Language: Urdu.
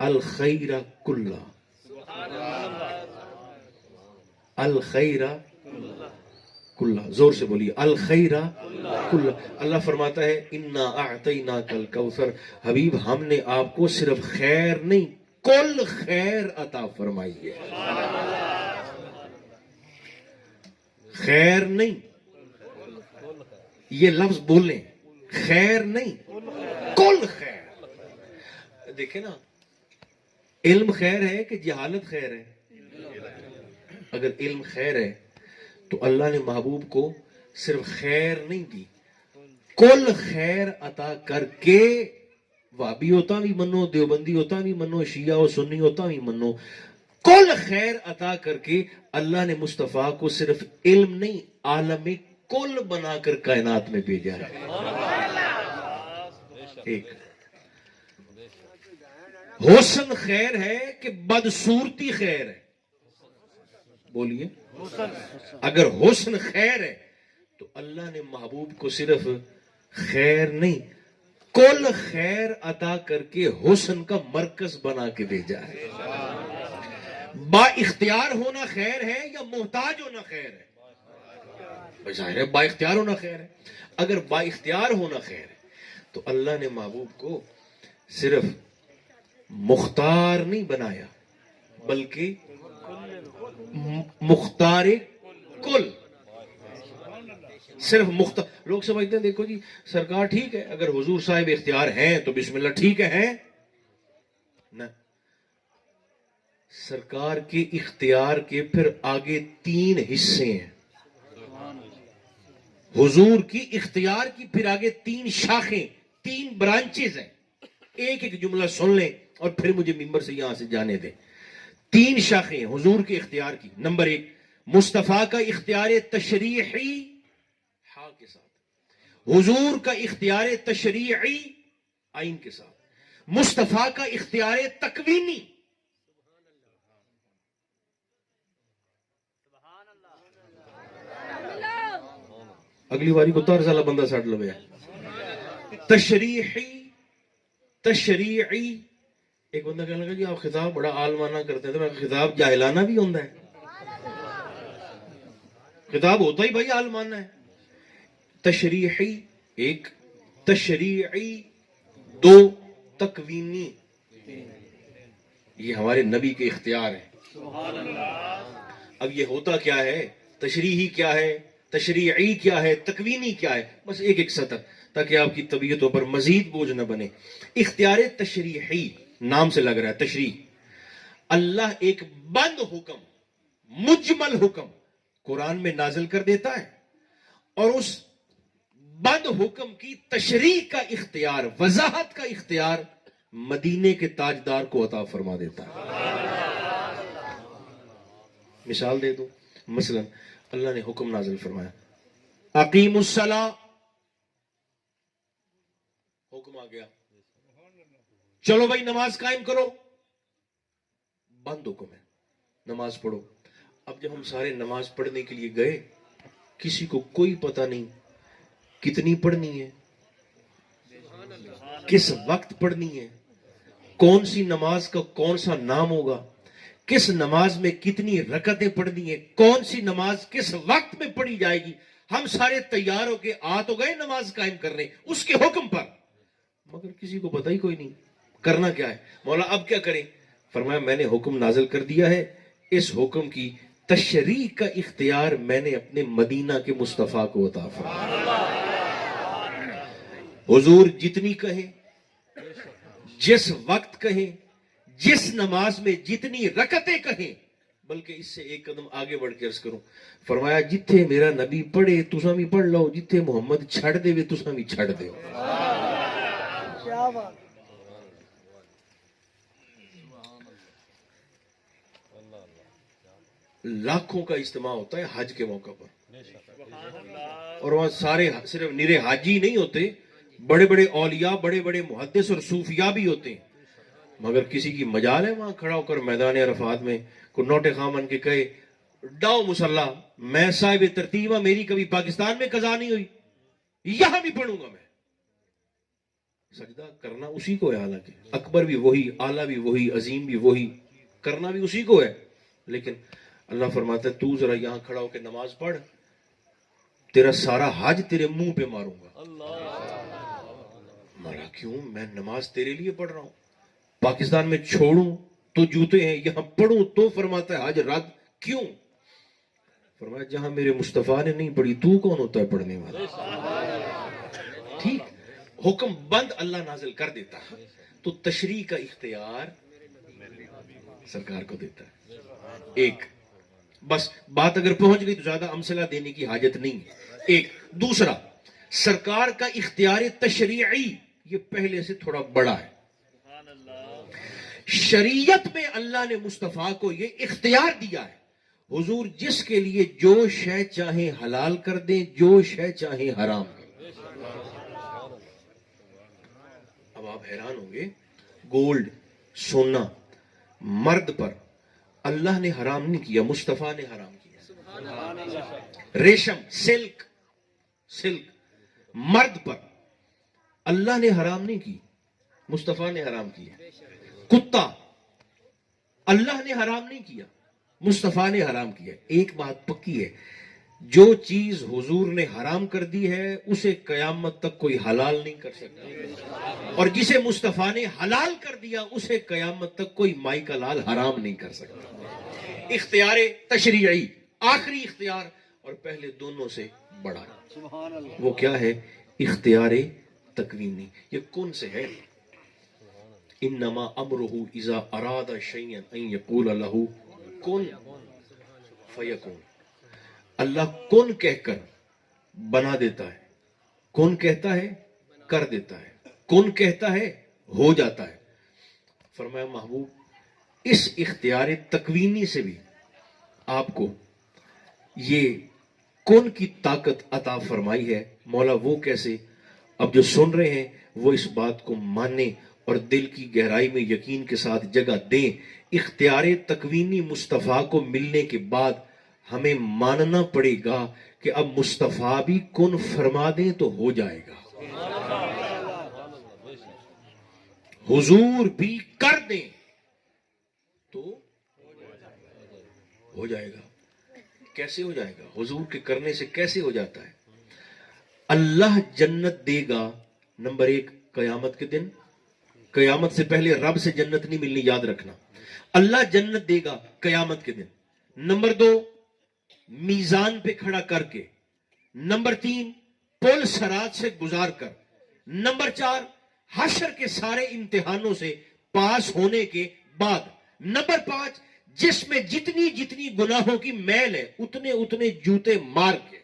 الخیر کلہ، الخیر کلہ، زور سے بولیے الخیر کلہ۔ اللہ فرماتا ہے انا اعطیناک الکوثر، حبیب ہم نے آپ کو صرف خیر نہیں کل خیر عطا فرمائی ہے۔ خیر نہیں، یہ لفظ بولیں، خیر نہیں کل خیر۔ دیکھیں نا، علم خیر ہے کہ جہالت خیر ہے؟ اگر علم خیر ہے تو اللہ نے محبوب کو صرف خیر نہیں دی، کل خیر عطا کر کے، وابی ہوتا بھی منو، دیوبندی ہوتا بھی منو، شیعہ و سنی ہوتا بھی منو، کل خیر عطا کر کے اللہ نے مصطفیٰ کو صرف علم نہیں عالم کل بنا کر کائنات میں بھیجا ہے۔ ایک حسن خیر ہے کہ بدصورتی خیر ہے؟ بولیے، اگر حسن خیر ہے تو اللہ نے محبوب کو صرف خیر نہیں کل خیر عطا کر کے حسن کا مرکز بنا کے بھیجا ہے۔ با اختیار ہونا خیر ہے یا محتاج ہونا خیر ہے؟ ظاہر ہے با اختیار ہونا خیر ہے۔ اگر با اختیار ہونا خیر ہے تو اللہ نے محبوب کو صرف مختار نہیں بنایا بلکہ مختار کل۔ صرف لوگ سمجھتے ہیں دیکھو جی سرکار ٹھیک ہے، اگر حضور صاحب اختیار ہیں تو بسم اللہ ٹھیک ہے نہ، سرکار کے اختیار کے پھر آگے 3 حصے ہیں۔ حضور کی اختیار کی پھر آگے 3 شاخیں، 3 برانچز ہیں۔ ایک ایک جملہ سن لیں اور پھر مجھے ممبر سے یہاں سے جانے دیں۔ 3 شاخیں حضور کے اختیار کی۔ نمبر 1 مصطفیٰ کا اختیار تشریعی ہا کے ساتھ، حضور کا اختیار تشریعی عین کے ساتھ، مصطفیٰ کا اختیار تکوینی۔ اگلی باری کو طرز والا بندہ ساٹھ لو ہے۔ تشریعی ایک بندہ کہنے لگا جی آپ خطاب بڑا عالمانہ کرتے ہیں، تو میں خطاب جاہلانہ بھی ہوتا ہے؟ خطاب ہوتا ہی بھائی عالمانہ ہے۔ تشریعی 1، تشریعی 2، تکوینی۔ یہ ہمارے نبی کے اختیار ہیں۔ اب یہ ہوتا کیا ہے، تشریعی کیا ہے، تشریعی کیا ہے، تکوینی کیا ہے، بس ایک ایک سطر تاکہ آپ کی طبیعتوں پر مزید بوجھ نہ بنے۔ اختیار تشریعی نام سے لگ رہا ہے تشریع، اللہ ایک بند حکم، مجمل حکم قرآن میں نازل کر دیتا ہے اور اس بند حکم کی تشریح کا اختیار، وضاحت کا اختیار مدینے کے تاجدار کو عطا فرما دیتا ہے۔ مثال دے دوں، مثلا اللہ نے حکم نازل فرمایا اقیم الصلاۃ، حکم آ گیا چلو بھائی نماز قائم کرو، بند حکم ہے نماز پڑھو۔ اب جب ہم سارے نماز پڑھنے کے لیے گئے، کسی کو کوئی پتہ نہیں کتنی پڑھنی ہے، کس وقت پڑھنی ہے، کون سی نماز کا کون سا نام ہوگا، کس نماز میں کتنی رکعتیں پڑھنی ہے، کون سی نماز کس وقت میں پڑھی جائے گی۔ ہم سارے تیار ہو کے آ تو گئے نماز قائم کرنے اس کے حکم پر، مگر کسی کو پتہ ہی کوئی نہیں کرنا کیا ہے۔ مولا اب کیا کریں؟ فرمایا میں نے حکم نازل کر دیا ہے، اس حکم کی تشریح کا اختیار میں نے اپنے مدینہ کے مصطفیٰ کو عطا فرمایا۔ حضور جتنی کہیں، جس وقت کہیں، جس نماز میں جتنی رکعتیں کہیں، بلکہ اس سے ایک قدم آگے بڑھ کے عرض کروں، فرمایا جتھے میرا نبی پڑھے تساں بھی پڑھ لو، جتھے محمد چھڑ دے وے تساں بھی چھڑ دیو۔ لاکھوں کا اجتماع ہوتا ہے حج کے موقع پر، اور وہاں سارے صرف نرے حاجی نہیں ہوتے، بڑے بڑے اولیاء، بڑے بڑے محدث اور صوفیاء بھی ہوتے ہیں۔ مگر کسی کی مجال ہے وہاں کھڑا ہو کر میدان عرفات میں کوئی نوٹے خواہ بن کے کہے ڈاؤ مسلح، میں صاحب ترتیبہ میری کبھی پاکستان میں قضا نہیں ہوئی، یہاں بھی پڑھوں گا میں۔ سجدہ کرنا اسی کو ہے، حالانکہ اکبر بھی وہی، اعلیٰ بھی وہی، عظیم بھی وہی، کرنا بھی اسی کو ہے، لیکن اللہ فرماتا ہے تو ذرا یہاں کھڑا ہو کے نماز پڑھ، تیرا سارا حج تیرے منہ پہ ماروں گا۔ مارا کیوں؟ میں نماز تیرے لیے پڑھ رہا ہوں، پاکستان میں چھوڑوں تو جوتے ہیں، یہاں پڑھوں تو فرماتا ہے حج رد کیوں؟ فرمایا جہاں میرے مصطفیٰ نے نہیں پڑھی تو کون ہوتا ہے پڑھنے والا؟ ٹھیک، حکم بند اللہ نازل کر دیتا ہے تو تشریح کا اختیار سرکار کو دیتا ہے۔ ایک بس بات اگر پہنچ گئی تو زیادہ امثلہ دینے کی حاجت نہیں ہے۔ ایک دوسرا، سرکار کا اختیار تشریعی یہ پہلے سے تھوڑا بڑا ہے۔ شریعت میں اللہ نے مصطفیٰ کو یہ اختیار دیا ہے، حضور جس کے لیے جو شے چاہیں حلال کر دیں، جو شے چاہیں حرام کر دیں۔ اب آپ حیران ہوں گے، گولڈ سونا مرد پر اللہ نے حرام نہیں کیا، مصطفیٰ نے حرام کیا۔ ریشم سلک مرد پر اللہ نے حرام نہیں کی، مصطفیٰ نے حرام کیا۔ کتا اللہ نے حرام نہیں کیا، مصطفیٰ نے حرام کیا۔ ایک بات پکی ہے، جو چیز حضور نے حرام کر دی ہے اسے قیامت تک کوئی حلال نہیں کر سکتا، اور جسے مصطفیٰ نے حلال کر دیا اسے قیامت تک کوئی مائی کا لال حرام نہیں کر سکتا۔ اختیار تشریعی آخری اختیار اور پہلے دونوں سے بڑا ہے، وہ کیا ہے؟ اختیار تکوینی۔ یہ کون سے ہے؟ انما امرہ اذا اراد شیئا ان یقول لہ کن فیکون۔ اللہ کن کہہ کر بنا دیتا ہے، کن کہتا ہے کر دیتا ہے، کن کہتا ہے ہو جاتا ہے۔ فرمایا محبوب اس اختیار تکوینی سے بھی آپ کو یہ کن کی طاقت عطا فرمائی ہے۔ مولا وہ کیسے؟ اب جو سن رہے ہیں وہ اس بات کو مانیں اور دل کی گہرائی میں یقین کے ساتھ جگہ دیں۔ اختیار تکوینی مصطفیٰ کو ملنے کے بعد ہمیں ماننا پڑے گا کہ اب مصطفیٰ بھی کن فرما دیں تو ہو جائے گا، حضور بھی کر دیں تو ہو جائے گا۔ کیسے ہو جائے گا؟ حضور کے کرنے سے کیسے ہو جاتا ہے؟ اللہ جنت دے گا، نمبر ایک قیامت کے دن، قیامت سے پہلے رب سے جنت نہیں ملنی، یاد رکھنا۔ اللہ جنت دے گا قیامت کے دن، نمبر دو میزان پہ کھڑا کر کے، نمبر تین پل صراط سے گزار کر، نمبر چار حشر کے سارے امتحانوں سے پاس ہونے کے بعد، نمبر پانچ جس میں جتنی گناہوں کی میل ہے اتنے جوتے مار کے